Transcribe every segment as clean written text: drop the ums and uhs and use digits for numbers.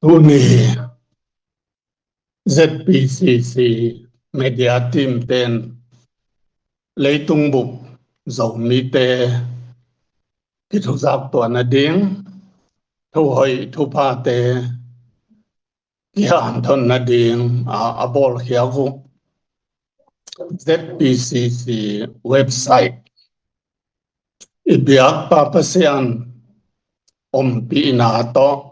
Tuni ZPCC Media Team ten lấy tung bục dầu mi tê kỹ thuật giặc tuần là điếng thu hồi thu pa tê kỹ hàn thôn là điếng à bol khiao vụ ZPCC website ibiak pa pasian pi na to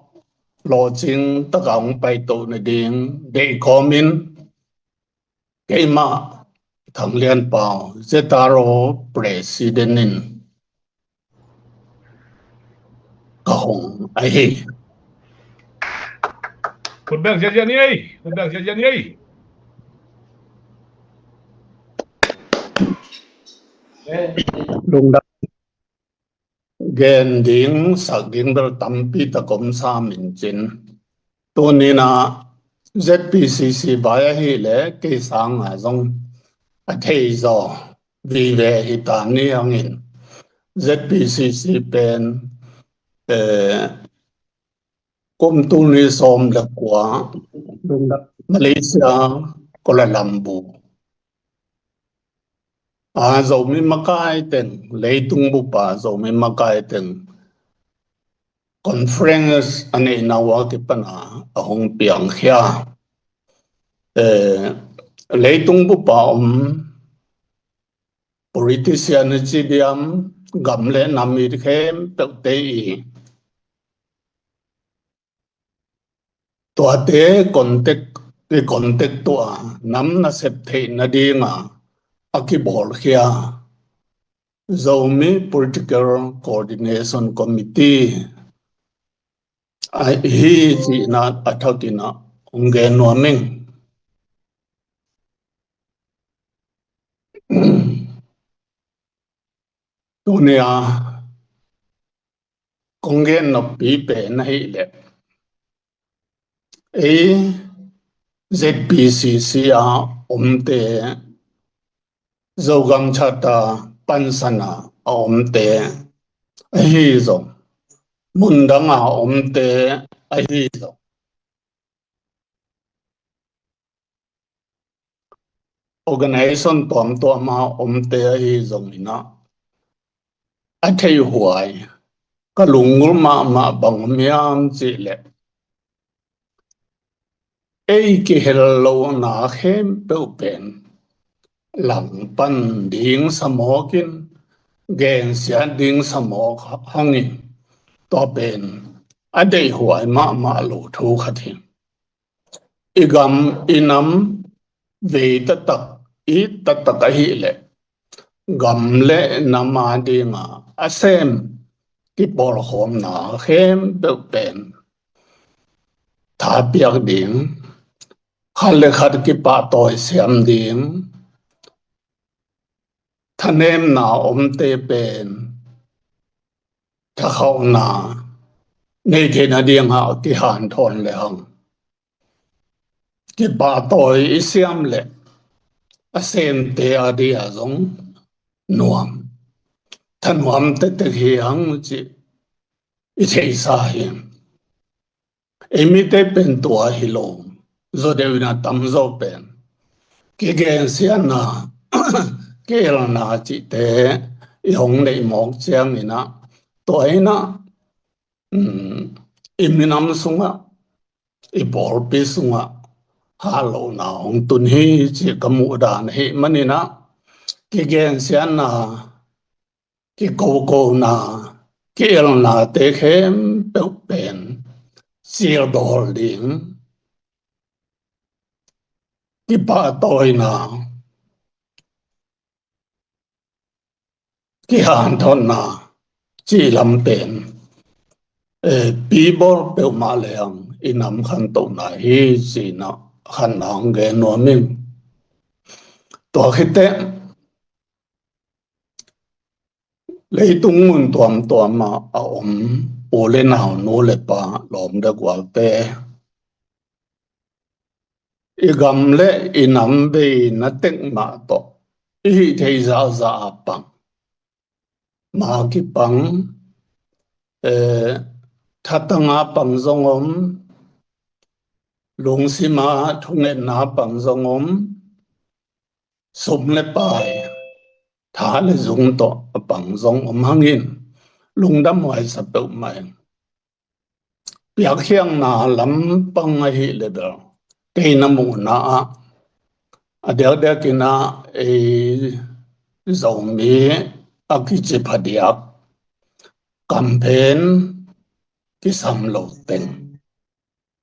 lo ching ta gaung pai to na ding de komin keima thằng liên bảo Zetaro presidentin kahong ai Một bang gia dân ấy, một bang gia dân ấy. lung da gen ding sak ding dal tampi ta kom sa min chin to ni na ZPCC baya hi le ke sang a zong a thei zo vi ve hi ta ni angin ZPCC pen kom tu ni som la kwa lung da Malaysia Kuala Lumpur dầu mi makai ten lấy tung bu pa dầu mi makai ten conference ane nawa ki pana ahong piang khia lấy tung bu pa politician chi diam gam le nami khem pe te tua te contact tua nam na sep the na dinga akibol khia Zomi Political Coordination Committee hi chi na athatina ungen noming tunia kongen no pi pe na hi le ZPCC a omte zogam chata pansana omte hi zo mundanga omte hi zo organization to ma omte hi zo mina athei huai ka lungul ma bang miam chi le ki hello na khem pe pen lang pan ding samokin gen sia ding samok hangin to pen adei huai ma lo thu khathi igam inam ve tatak hi le gam le nama dinga asem ki bol khom na khem pe pen tha piak ding khale khat ki pa toy siam ding thanem na omte pen tha khau na nei the na ding ha ki han thon le hang ki pa toy siam le asem te adi azong nuam thanuam te hi hang chi I thei sa hi emite pen tua hi lo zo devina tam zo pen ki gen sian na kel na chi te yong nei mok chiang ina toina iminam sunga I bol pi sunga halo na hong tun hi chi kamu dan hi manina ki gen sian na ki ko na kel na te khem pe pen siêu đồ điện cái bà tôi nào cái hàng thôn nào chỉ làm tiền bí bố biểu mà lẹng in nằm khăn tụ này hi gì nó khăn nóng ghé nó mình tổ khi tết lấy tung nguồn tuam mà ô lên nào nô lệ bà lòm được quả tê igam le inam be na tek ma to hi thei za pang ma ki pang thatanga pang zongom lung sima thung en na pang zongom sum le pai thả le zung to pang zong hangin lung dam hoài sa pe mai piak hiang na lam pang hi le da ke na mu na adel de kina e zomi akichi phadiak campaign ki sam lo ten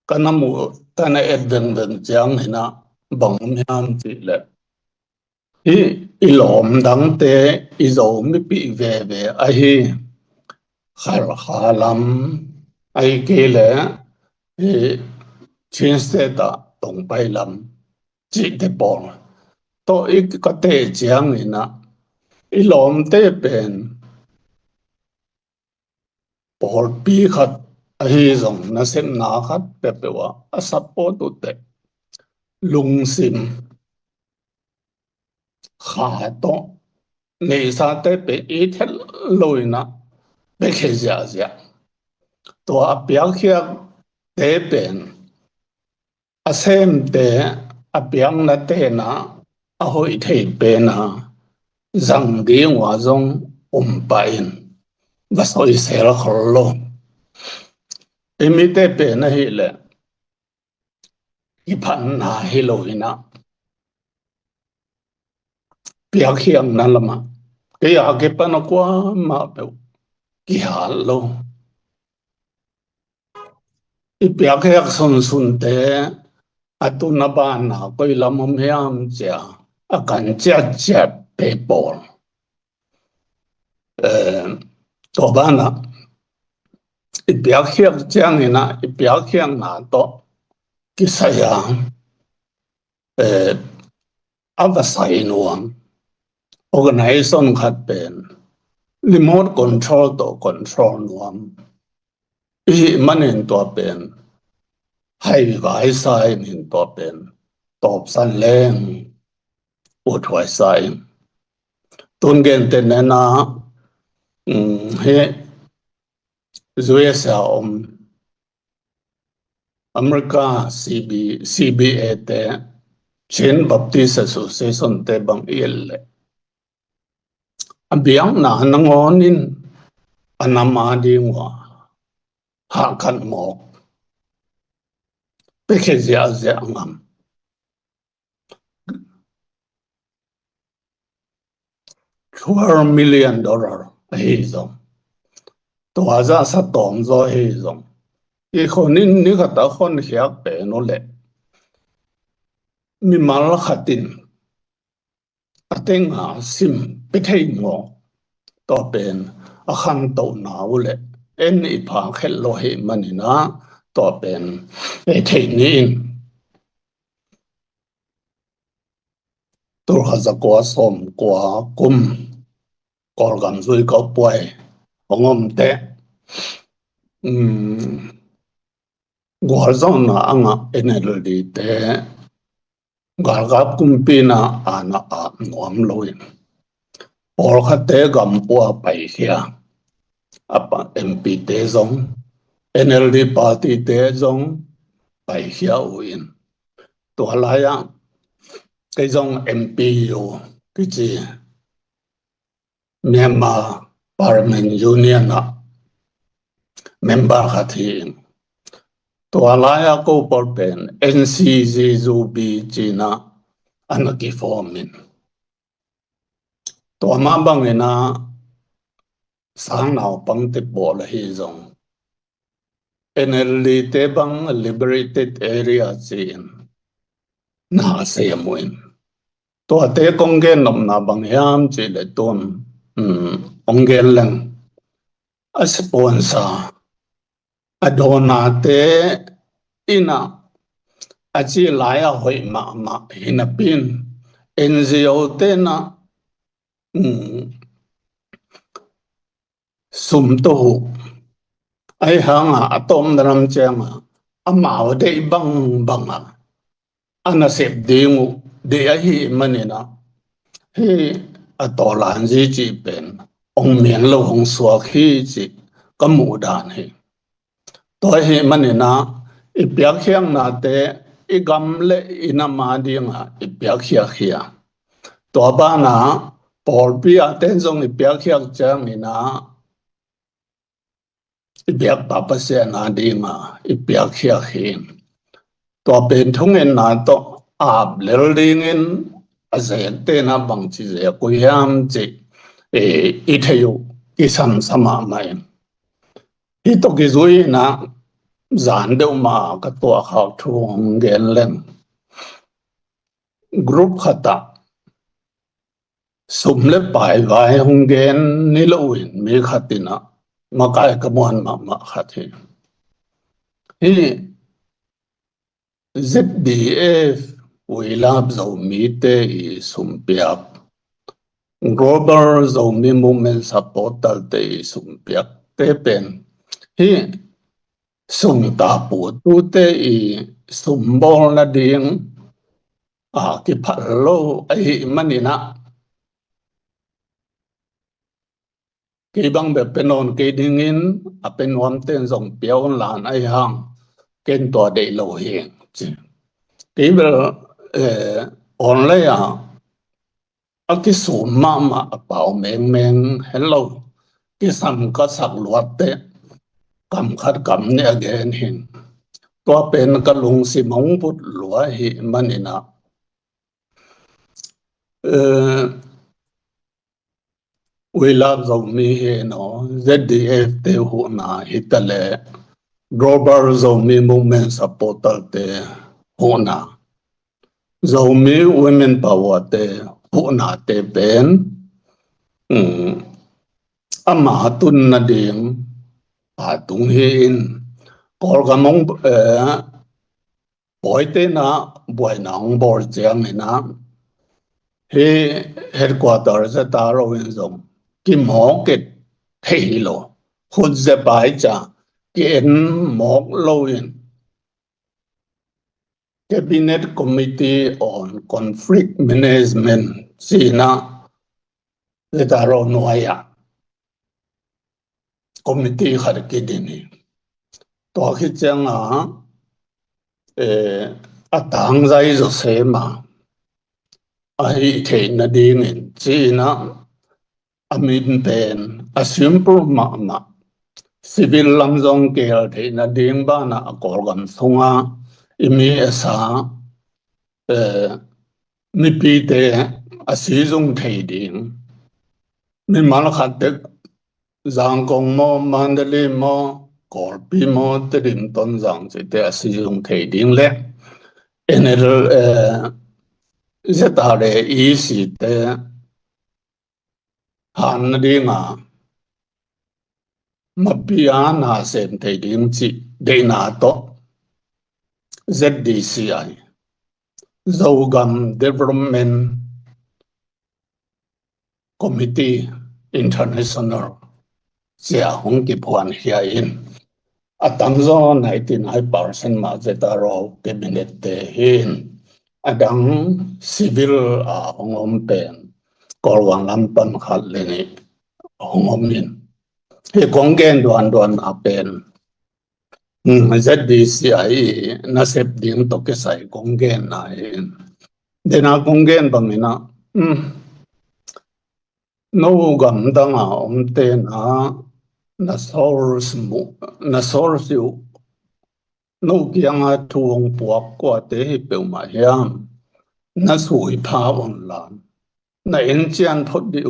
kana mu kana edeng den chang hina bang miam chi le i lom dang te i zomi pi ve ve a hi khal khalam ai ke le e chin se da tong pai lam chi te pong to i ka te chang hina i lom te pen Paul pi khat a hi zong na sem na khat pe pe wa a support tu te lung sim kha to nei sa te pe e thel loi na pe khe ja ja to a pya khia te pen a sem te a pyang na te na a hoi thei pe na zang di wa zong pa in va soi sel khol lo emite pe na hi le i phan na hi lo ina piak hiang na lama ke ya ke pa na kwa ma pe ki hal lo i piak hiak sun te atu na ba na ko i lam hom hiam cha a kan cha pe bol to ba na i piak hiak chang ina i piak hiang na to ki sa ya ava sai nuam organization khat pen remote control to control nuam i manin to pen hai vai sai nin to pen top san leng u thwai sai tun gen te na he zuya sa America CBA te Chin Baptist Association te bang ile abiang na nangonin anama dingwa ha kan mo peke zia ngam $12 million hi zong to aza sa tom zo hi zong i khonin ni khata khon khiak pe no le mi mal khatin atenga sim pe thei ngo to pen a khan to na ule en i pha khel lo he manina to pen e thei ni in tur khaza ko som ko kum kor gam zui ko poi ongom te gwal zon na anga energy te galgap kumpina ana a nuam loin or khate gam po pai hia apa MP te zong NLD party te zong pai hia uin to halaya cái dòng MP yo cái gì Myanmar Parliament Union na member khati to alaya ko por pen NCG zubi china anaki formin to ma bang na sang nào bang te bol hi zong NLD te bang liberated area chin na se muin to te kong gen nom na bang yam chi le ton ong gen lang a sponsor adona te ina a chi lai a hoi ma hina pin NGO te na sum to ai hanga atom dram changa amao de bang ana sep dingu de a hi manina he atolan ji chi pen ong mian lo hong suwa khi chi kamu dan he to he manina i piak hiang na te igam le inama dinga ipyak khia to ba na por pi aten jong ipyak khia chang ina ipyak papa se na dinga ipyak khia hin to ben thung en na to ab lel ding in azen te na bang chi ze ko yam chi i theyu ki sam sama mai hi to ki zui na zan deuh ma ka to khak thung gen lem group khata sum le pai vai hung gen ni lo in mi khatina ma kai ka mon ma khathi hi ZDF we lab zo mi te I sum piak global zo mi movement supporter te I sum piak te pen hi sum ta pu tu te I sum bol na ding ki phal lo ai manina ki bang be penon ki dingin a pen wam ten zong piao lan ai hang ken to de lo hieng ki bel on le a ki sun ma a pao meng hello ki sam ka sak luat te kam khat kam ne again hin to pen ka lung si mong put lua hi manina we love zo mi he no ZDF te hu na hitale global zo mi movement supporter te hu na zo mi women power te hu na te ben ama tun na ding pa tung hin kol ga mong boy te na boy na ong bor jang na he headquarters ta ro in zong ki mo ke thei lo khut ze bai cha ken mok lo in cabinet committee on conflict management sina le ta ro noya committee khar ke dini to khi chang atang zai zo se ma ai thei na ding in china amin pen a simple ma civil lamzong kel thei na ding ba na akol gam sunga imi asa mi pi te a si zong thei ding mi mal khat te zang kong mo mandali mo kol pi mo te dim ton zang che te a si zong thei ding le enel zetare I si te han dinga mapia na sem thei ding chi de na to ZDCI Zogam Development Committee International sia hong ki phuan hia in atang zo 99% ma zetaro cabinet te hin adang civil hongom pen kolwang lampan khat le ni hongom min he konggen don a pen ZDCI na sep ding to ke sai konggen na hin dena konggen bangina no gam danga te na source yu no kianga tuong puak kwa te hi pe ma hiam na sui pha on lan na en chian thot di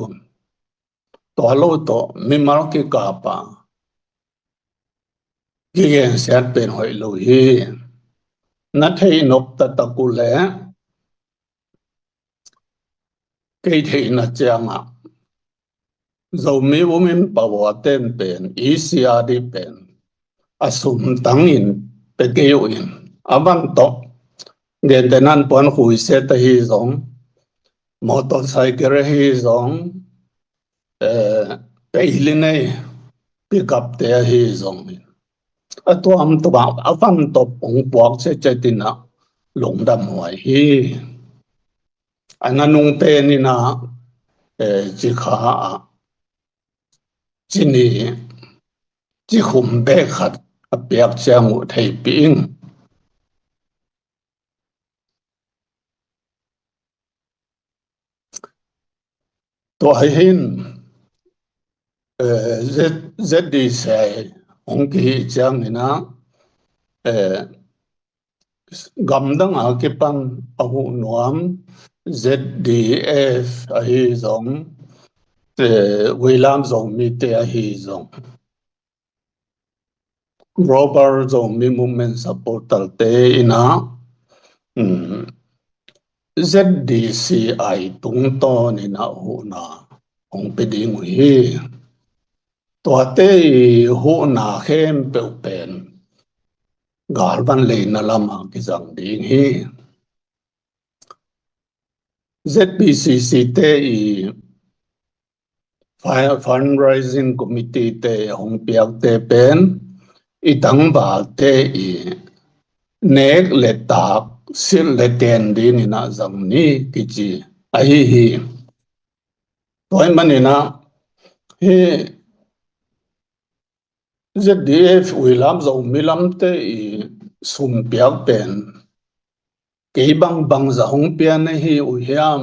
to lo to mi mal ki ka pa ki gen set pen hoi lo hi na thei nop ta ku le ke thei na changa zo mi women power ten pen ECRD pen asum tangin pe keu in aban to gen tenan pon hui se ta hi zong motorcycle hi zong pe iline pick up te hi zong to am to ba avan to ong puak che tina long dam hoi hi ananung pe ni na chi kha chini chi khum be khat a piak chang u thei ping tôi hin rất đi xe ông kỳ chẳng na gam dang a kipan ahu nuam ZDF a hi zong William zong mi te a hi zong Robert zong mi movement supporter te ina ZDCI tung to ni na hu na ong pe ding hi to te hu na khem pe pen gal ban le na lama ki zang ding hi ZBCC te fundraising committee te hong piak te pen itang ba te nek le tak sil le ten din ina zang ni kichi ai hi toy manina he ZDF wilam zo milam te sum piak pen ke bang za hong pian hi u hiam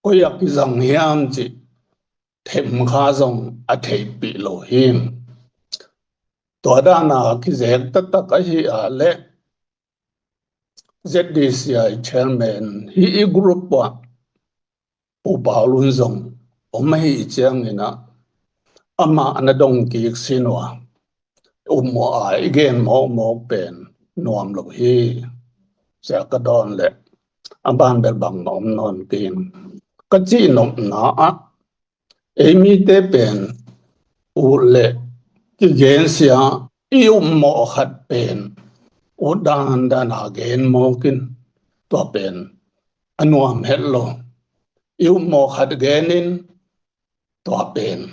ko yak zang hiam chi thêm khá dòng à thầy bị lộ hiểm tòa đa na khi dễ tất tất cái hi à lệ ZDCI chairman hi group wa u bảo luôn dòng ông mấy chang ina ama anh đông kỳ xin wa mo ai again mo pen nuam lo hi sẽ có đòn lệ ban bel bằng nom non kin cái chi nom na Amy te pen u le ki gen sia iu mo khat pen u dan again mo kin to pen anuam hello iu mo khat genin to pen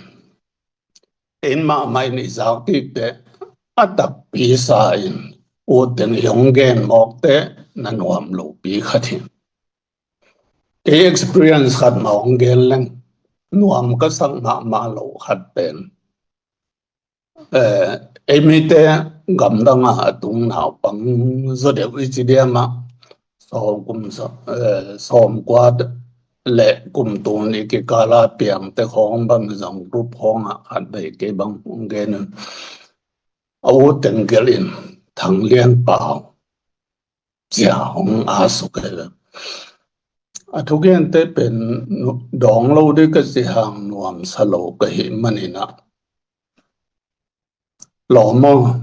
en ma mai ni za ki pe atak pi sa in u ten yong gen mo te nanuam lo pi khatin e experience khat ma ong gen lang nuam ka sang ma lo khat pen emite gam danga tung nào bằng do đều chỉ điểm mà som quad lệ cùng tuần đi cái cala piang te khong bằng dòng group khong hạt về cái bằng cái nên ấu tình cái liền thằng liên bảo giả hong asu cái thu cái te pen dong lâu đi cái gì hàng nuam salo cái hiểm manina lò mò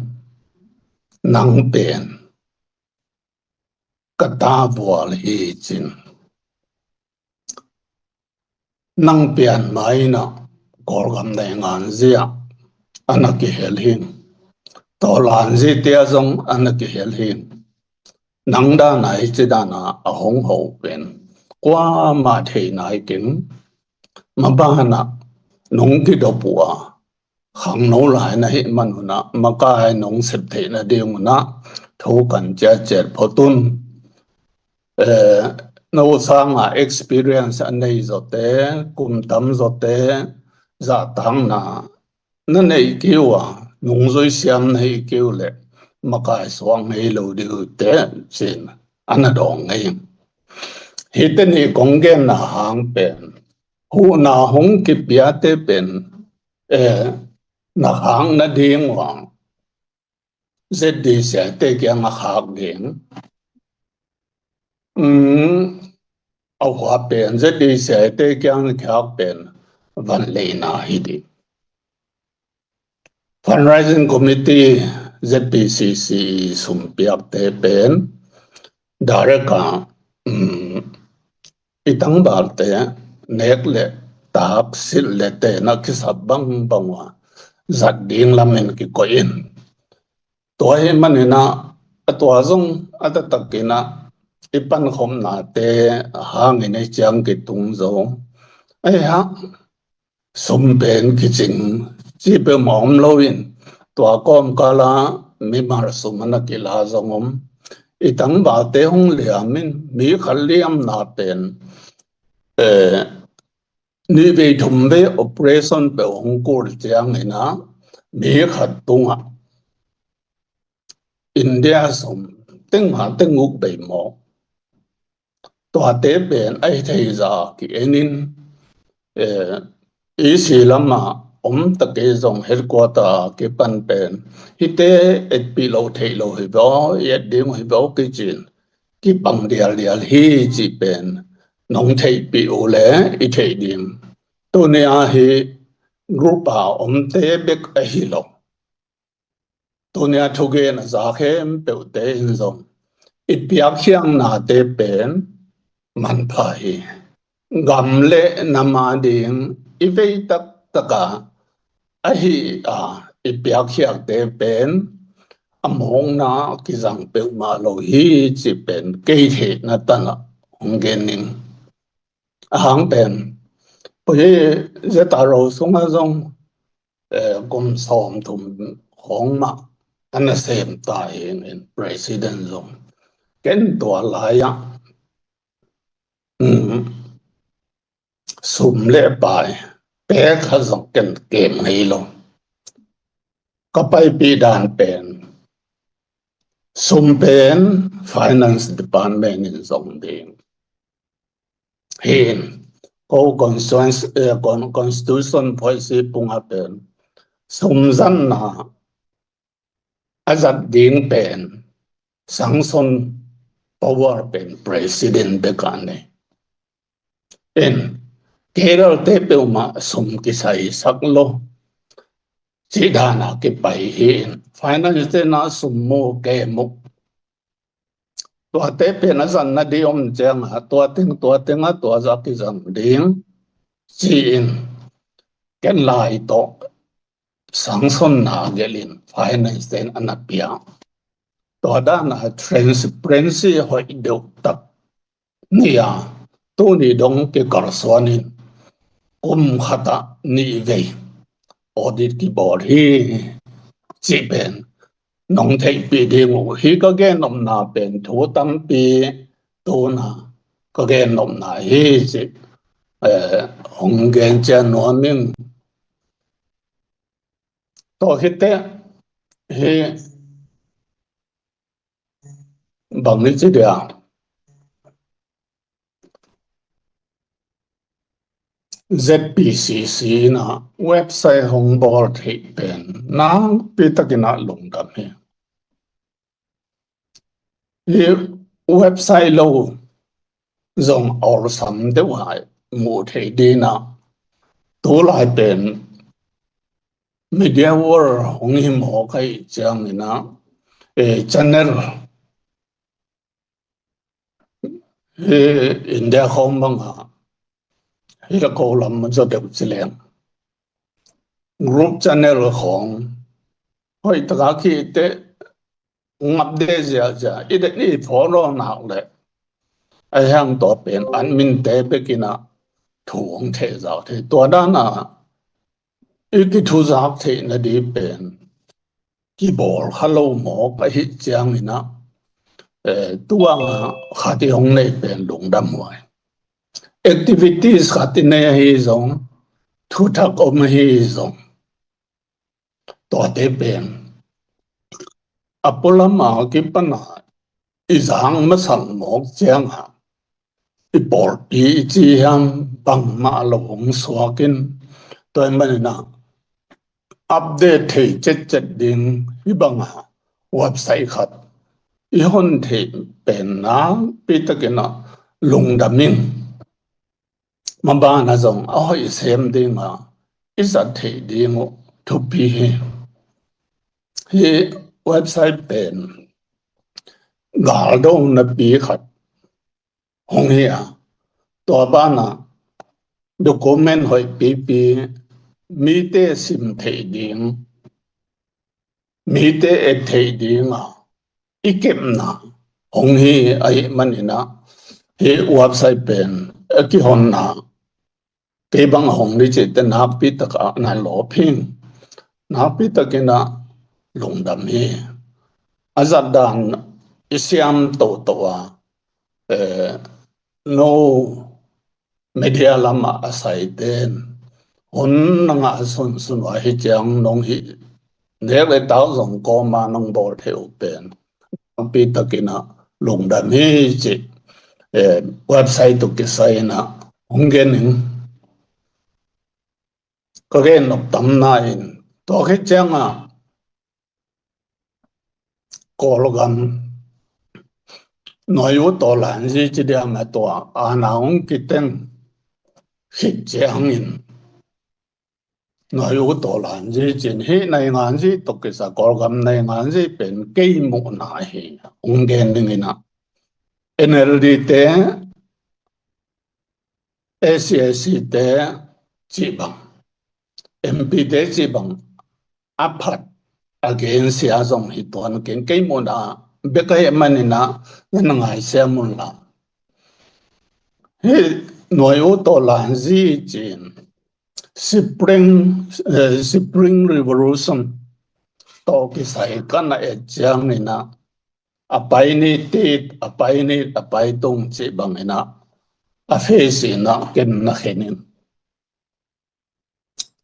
nang pen kata bual hi chin nang pen mai na kor gam dai ngan zia anak hel hin to lan zi tia zong anak hel hin nang da nai chi da na a hong ho pen kwa ma thei nai kin ma ba na nong ki do puwa khang no lai na hi manu na ma kai nong sep thei na ding na tho kan cha chet photun no sang experience anei zote kum tam zote za tang na nei kiwa nong zoi siam nei kiu le ma kai swang hei lo di te chin ana dong ngai hiteni konggen na hang pen hu na hong ki pia te pen na hang na ding wang ZDC te kyang a khak ding au hwa pen ZDC te kyang khak pen van le na hi di fundraising committee ZPCC sum piak te pen dareka itang bal te nek le tak sil le te na ki sabang bangwa zat ding lamen ki ko in toy manina atwa zong atatakina ipan khom na te hang ine chang ki tung zo ai ha sum ben ki ching chi pe mom loin to kom kala mi mar sumana ki la zongom itang ba te hong liamin mi khaliam na pen ni be thum be operation pe hong kur chang ina mi khat tunga India som teng ma teng nguk be mo tua te ben ai thei za ki enin ý sĩ lắm mà ta cái dòng headquarter cái pan pen hite et pi lo thei lo hi bo yet ding hi bo cái chuyện cái bằng dial dial hi chỉ pen nong thei pi o le i thei dim to ne a hi group a te bek a hi lo to ne a thoge na za khem pe te in zong it piak hiang na te pen man phai gam le nama ding i vei tak taka a hi i piak hiak te pen among na ki zang pe ma lo hi chi pen ke the na tana ongening ahang pen poi je ta ro sung a zong gom som thum hong ma an a sem ta in president zong ken to la ya sum le bai pe kha zong ken kem hei lo ka pai pi dan pen sum pen finance department in zong ding hin ko constitution policy punga pen sum zan na azat ding pen sanction power pen president bekane en Kerala te pe ma sum ki sai sak lo chỉ đana cái bài hiện finance te na sum mo ke mo tua te pe na zan na di chang ha tua ting a tua za ki zang ding chỉ in ken lai to sang son na gelin finance ten anapia tua da na transparency hoi do tak nia tu ni dong ke karswanin khata ni ve audit ki board hi chỉ bên nông thầy bị đi ngủ hi có cái nông na bên thủ tâm bị tu na có cái nông na hi chỉ hồng gen chân nó mình to hết thế hi bằng cái gì đấy ZPCC na website hong bor thei pen na pitakina lungdam hi website lo zong or sam de wai mu thei di na to lai pen media war hong hi mo kai chang na channel India hong bang ha là cô làm cho đẹp chỉ liền group channel hong hỏi tất cả khi thế ngập đề giờ ít ít follow nào đấy ai hàng tổ bên admin tế bên kia na thu hong thế giáo thếตัวđó na ít cái thu giáo thế na đi bên keyboard hello mo cái hit chang na tua khát đi hong này bên lùng đam hoài activities khatine hi zong thu thak om hi zong to te pen apolama ki pana izang ma sang mok chiang ha i por ti chi ham bang ma long swakin toy man na update thei chet ding hi bang ha website khat i hon thei pen na pitakena lungdamin mà na zong a hoi sem ding a is a thei ding to be he website pen gal do na pi khat hong hi a to ba na document hoi pi mi te sim thei ding mi te e thei ding a ikem na hong hi ai manina he website pen ki hon na cái bang hong đi chết tên nạp pi tất cả na lỗ phim nạp pi tất cái na lùng đam hi azad dan isiam to no media lama asai ten hon nga sun wa hi chang nong hi ne le tao zong ko ma nong bor theo pen pi tất cái na lùng đam hi chết website to cái sai na ông gen những có cái nộp tấm này to cái trang có gần nói yếu to là gì chỉ để mà to nào cái tên khích trang in nói yếu to là gì chỉ hiện nay ngàn gì to cái sao có gần này ngàn gì bên cây mũ này ông gen những na NLD te ACSC te chỉ bằng MP te chỉ bằng apat against ya zong hi ton ken kai mo na be kai man na nan ngai se mun la he noi o to lan ji chin spring revolution to ki sai kan na e chang ni na apai ni apai tong che bang na a fe si na ken na khenin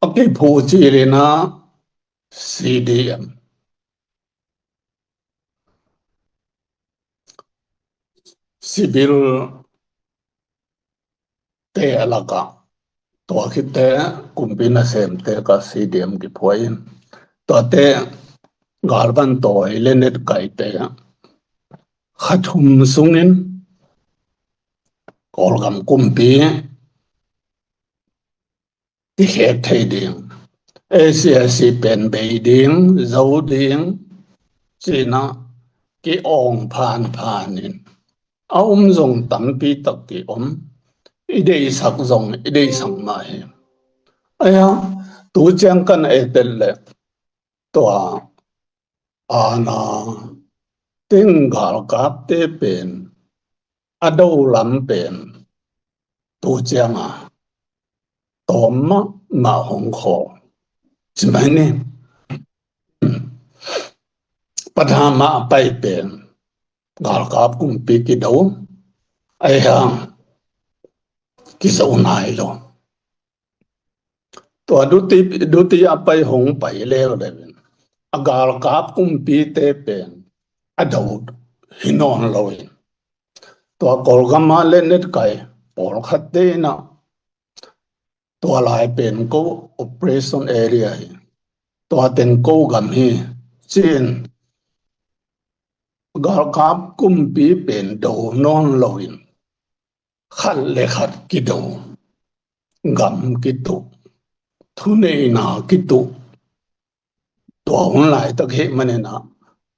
okay phu chi le na CDM civil te alaka to khite kumpina sem te ka CDM ki phoin to te garban to ilenet kai te khathum sungin kolgam kumpi ti he thei ding ACSC pen bei ding zo ding china ki ong phan in zong tam pi tak ki idei sak zong idei sang mai aya tu chang kan etel le to ana tingal kap te pen ado lam pen tu chang tom ma hong kho chimani padhama pai pen gal kap kum pi ki do aya ki zo nai lo to duti apai hong pai le le agal kap kum pi te pen ado hinon lo to kolgama le net kai por khatte na to lai pen ko operation area to ten ko gam hi chin gal kap kum pi pen do non lo khát lệ khát cái đầu gặm cái tụ thu này nào cái tụ tuồng lại tất hệ mà này nào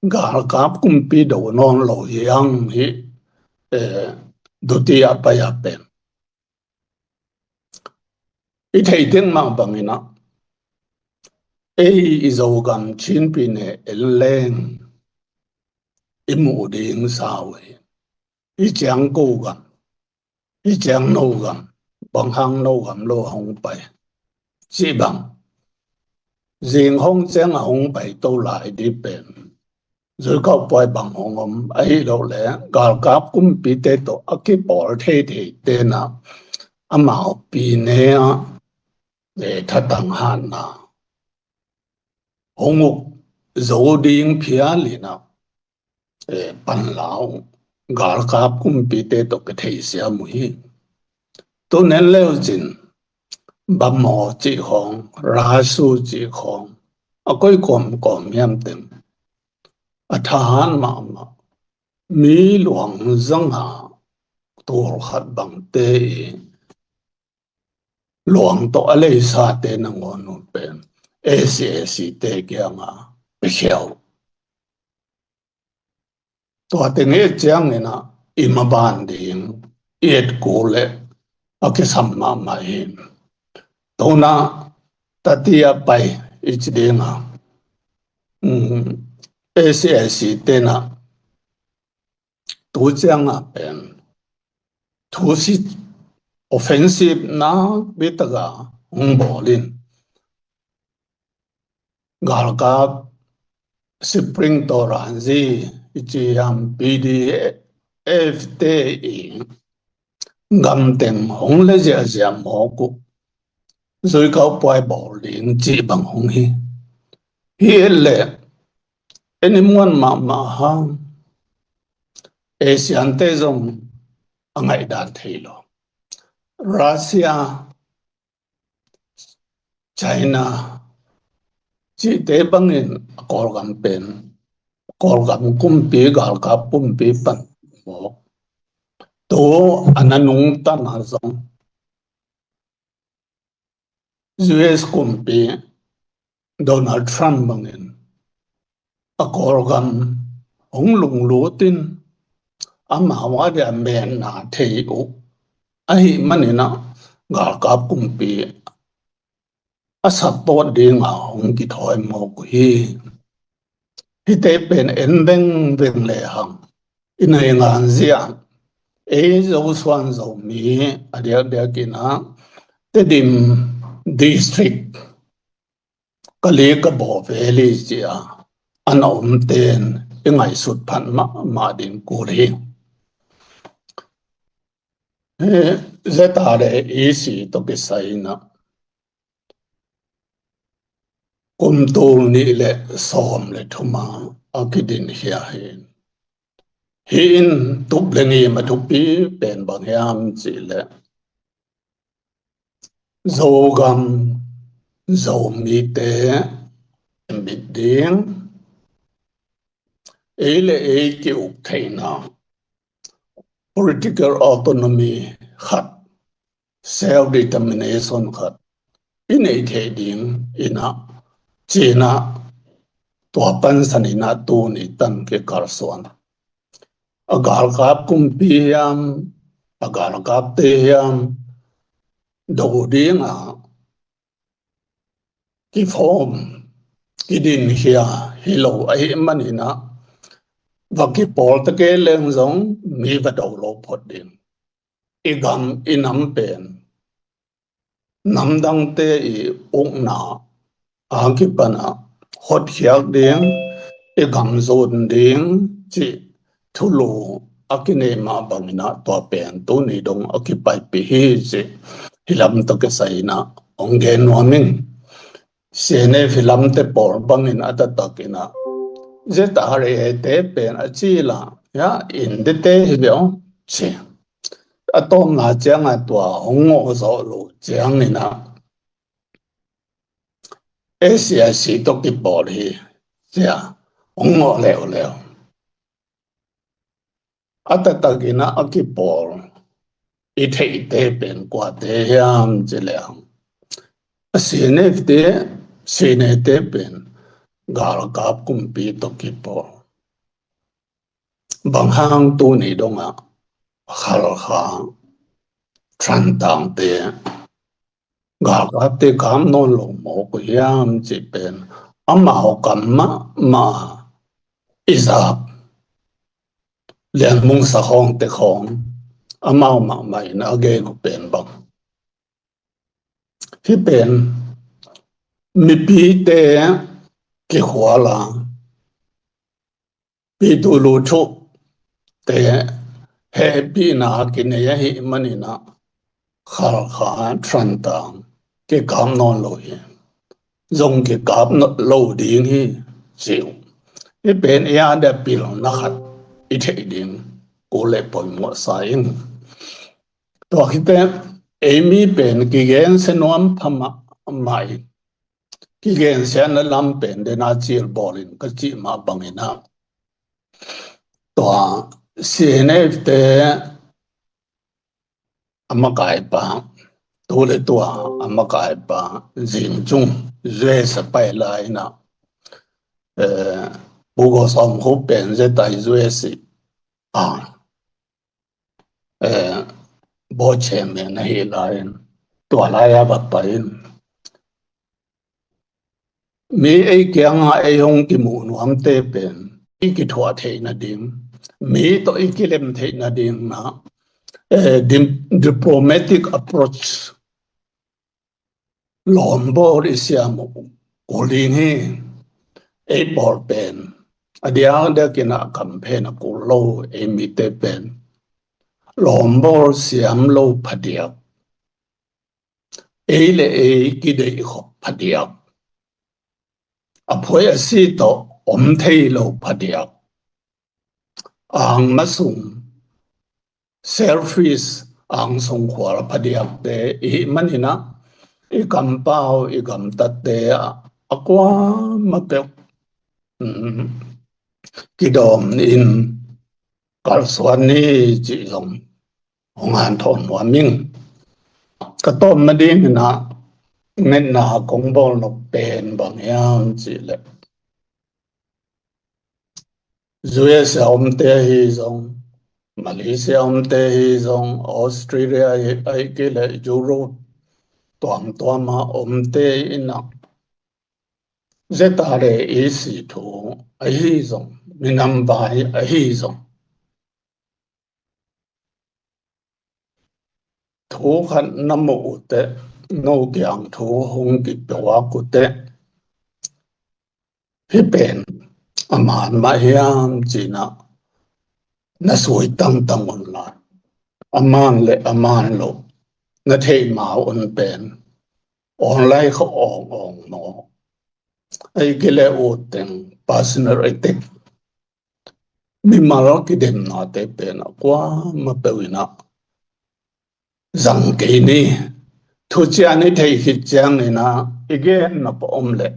gà cáp cũng bị đầu non lẩu yang hi đồ ti apa ya pen ít thấy tiếng mà bằng nó ấy dầu gặm chín pi này lên imu điên sao ấy ít chẳng cố gắng ít chẳng nấu gặm bằng hàng nấu gặm lô hồng bảy chỉ bằng riêng hông chẳng hồng bảy đâu lại đi bên rồi có bài bằng hồng ấy đâu lẽ gạo cáp cũng bị tê tổ cái bỏ thế thì tê nào mạo bị nè để thắt tăng hạn nào hồng ngục dấu điên phía lì nào bàn lão gạo cáp cũng bị tê tổ cái thế xia mũi tôi nên leo chín bám mỏ chỉ hong ra su chỉ hong coi còm yam tem than mà mi luang zang ha tor khat bang te luang to ale sa te na ngon no pen ACSC te kya nga pe khel to te nge chang na imaban ding et ko le ake samma mai to na tatia pai ich dinga ACSC te na tu chang a pen thu si offensive na bitaga bolin galka spring toranzi ichiam PDF te ngam tem hong le ja mo ku rồi có bài bảo liền chỉ bằng hồng hi lệ anh em muốn mà hang Asian te zong angai dan thelo Russia China chi te bangin korgam pen korgam kumpi gal ka pumpi pan mo to ananung tan azong US kumpi Donald Trump bangin akorgam honglung lutin amawa de men na theu ai manina gal ka kumpi a support ding a hong ki thoi mo ku hi te pen en veng le hang inai ngan zia e zo swan zo mi a dia kina te dim district kali ka bo veli chia an om ten ingai sut phan ma din ku ri zeta le isi to ke sai na kum tu ni le som le thuma akidin hia hin tup le ni ma thu pi pen bang yam chi le zogam zo mi te mi ding ele e ki up thaina political autonomy khat self determination khat inei the ding ina china to pan sanina tu ni tan ke karson agar kap kumpiam agar kap team do dinga ki form ki din hia hilo ai manina vaki pol ta ke leng zong mi va do lo phot din igam inam pen nam dang te I ong na ki pana hot hiak ding igam zon ding chi thulu akine ma bangina to pen tu ni dong akipai pi hi chi hilam to ke saina onge noming sene filam te por bangin ata takina zeta re te pen achila ya in de te hibyo chi atom na chang a to hongo zo lo chang ni na Asia si to ki por hi ya hongo leo ata takina akipor I thei te pen kwa te yam cheleang sine te pen gal kap kumpi to kipor bang hang tu ni donga khal khang tran tang te gal kap te kam non lo mo ko yam chi pen ama ho kam ma izap lian mung sa hong te khong amao ma mai na ge ko pen bang hi pen mi pi te ki hwala pi tu lu thu te he pi na ki ne ya hi mani na khar kha tran tang ke kam non lo hi zong ke kap lo ding hi chiu hi pen ya da pil na khat I thei ding ko le pon mo sain to hi te emi pen ki gen se nom phama mai ki gen se na lam pen de na chil bolin ka chi ma bangina to CNF te amakai pa to le to amakai pa jing chung zwe sa pai lai na bu go som ho pen ze tai zwe si bo che me na hi lai to la ya ba pai mi ai kyang ai hong ki mu nu am te pen ki thwa the na ding mi to ki lem the na ding na diplomatic approach lom bo ri siam ko ling hi e bor pen adia da kina campaign ko lo e mi te pen lom bo siam lo phadia e le e ki de ho phadia aphoi asi to om thei lo phadia ang masung selfish ang song khwal phadiak te I manina I kampao I kam tatte akwa mape kidom in kalswani chi long hongan thon wa ming katom mading na nên na cũng bao nó bền bằng nhau chỉ là dưới sẽ ông tê hi giống Malaysia ông tê hi giống Australia ấy cái là Europe toàn toàn mà ông tê ina rất ta để ý sĩ thủ ấy hi giống mình nằm bài ấy hi giống thủ khăn nằm mộ tê nô kiang thủ hung kịp đồ của tê hi bền aman ma hiam chỉ na suy tăng tăng on la aman le aman lo na thei mau on pen on lai kho ong no ai gele o ten personal etik mi maro ki dem na te pen kwa ma pe wina zang ke ni thu cha ni thei hi chang ni na again na pa om le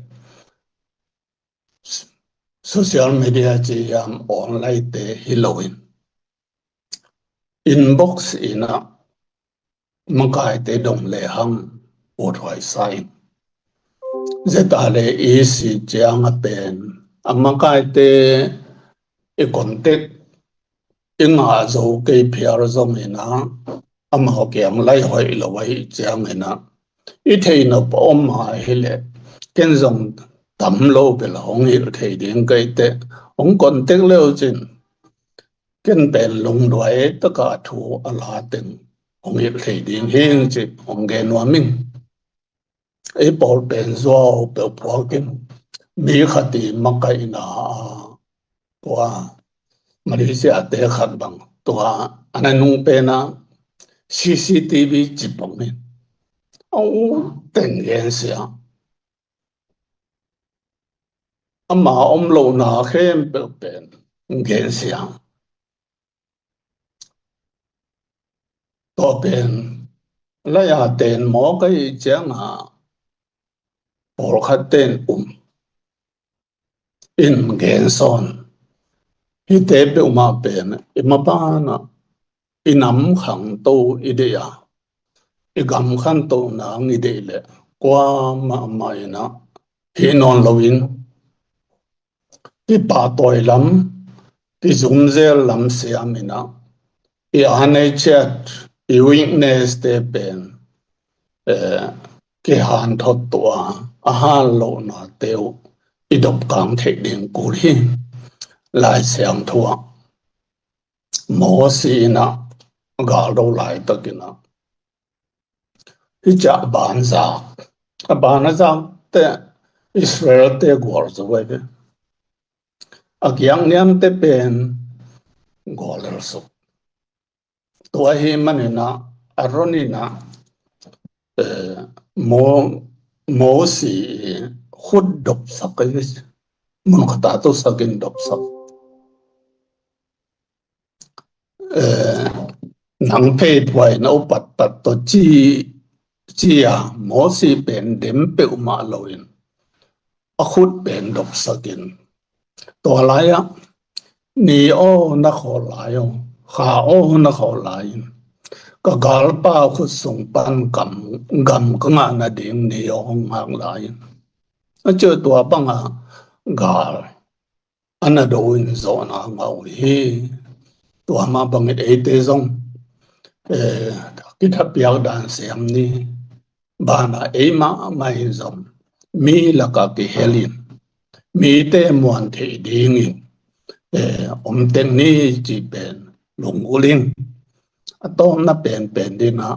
social media chi yam online te hiloin inbox ina makai te dong le hang o thoi sai zeta le isi chiang a pen amakai te e contact inga zo ke phiar zong ina am ho kyang lai hoi lo wai chiang ina I thei no pom ma hele ken zong tam lo be lo hong hi thei ding kai te ong contact le chin ken pen lung doi ta ka thu ala ten ong hi thei ding hing chi ong ge no ming e bol pen zo pe prokin mi khati makai na wa Malaysia te khat bang to ananung pe na CCTV chipong ni au ten yen sia ama om lo na khem pe pen gen sia to pen la ya ten mo kai chang por khat ten in gen son hi te pe ma pen ma pa na inam khang to idea igam khan to na ngi de le kwa ma mai na hi non loin ki pa toy lam ki zum zel lam se amina I ane chat I weakness te pen ki han thot to a han lo na teo I dop kang thei ding ku hi lai siang thua mo si na ga do lai takina hi cha ban za te Israel te gor zo we a kyang niam te pen goler so to hi manina aronina mo si khud dop sakis mun khata to sakin dop sak nang pe thwai no pat to chi mo si pen dem pe ma loin a khud pen dop sakin to laya ni o na kho layo kha o na kho lain ka gal pa khu sung pan gam ka nga na ding ni o hang lain a che to banga gal ana do in zona ngau hi to ma bang e te zong ki thap piao dan sem ni bana e ma mai zom mi la ka ki helin mi te mon the ding ten ni chi pen lung ulin atom na pen di na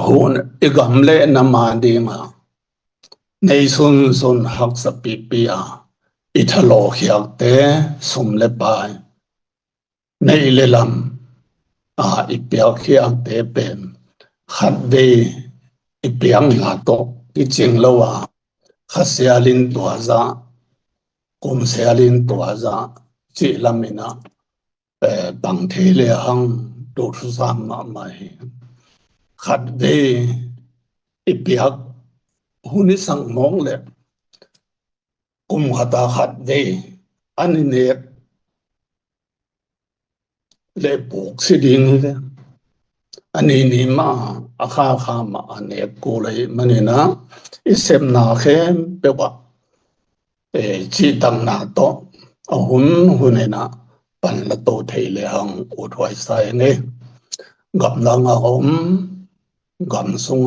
hun igam le na ma di ma nei sun hak sa pi ithalo khiak te sum le pai nei le lam ipiak khiak te pen khat de ipiang la to ki ching lo khasialin to za kum sealin to za chi lamina bằng thế lệ hăng đồ thu giam mà mày khát về ibiak huni sang mong lệ hata khát về anh nè lệ buộc sĩ đình lệ anh nè mà akha mà anh cô lệ mà nè na isem na khem bé bạ chỉ đằng na to hun na pan là tô thầy lệ hăng u thoại sai nè gặp nang gặp sung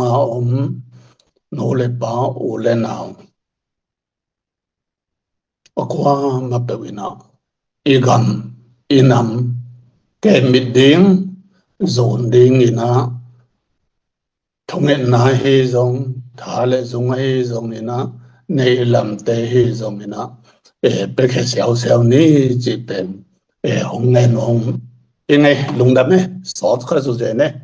nô lệ ba u lệ nào qua mà bé na igam inam cái mít điên dồn điên ina thông nghệ na he dòng thà lệ dùng he dòng ina này làm tê he dòng ina bé cái xéo ní chỉ bên hông nghe hông cái này lung đâm này sót khai số này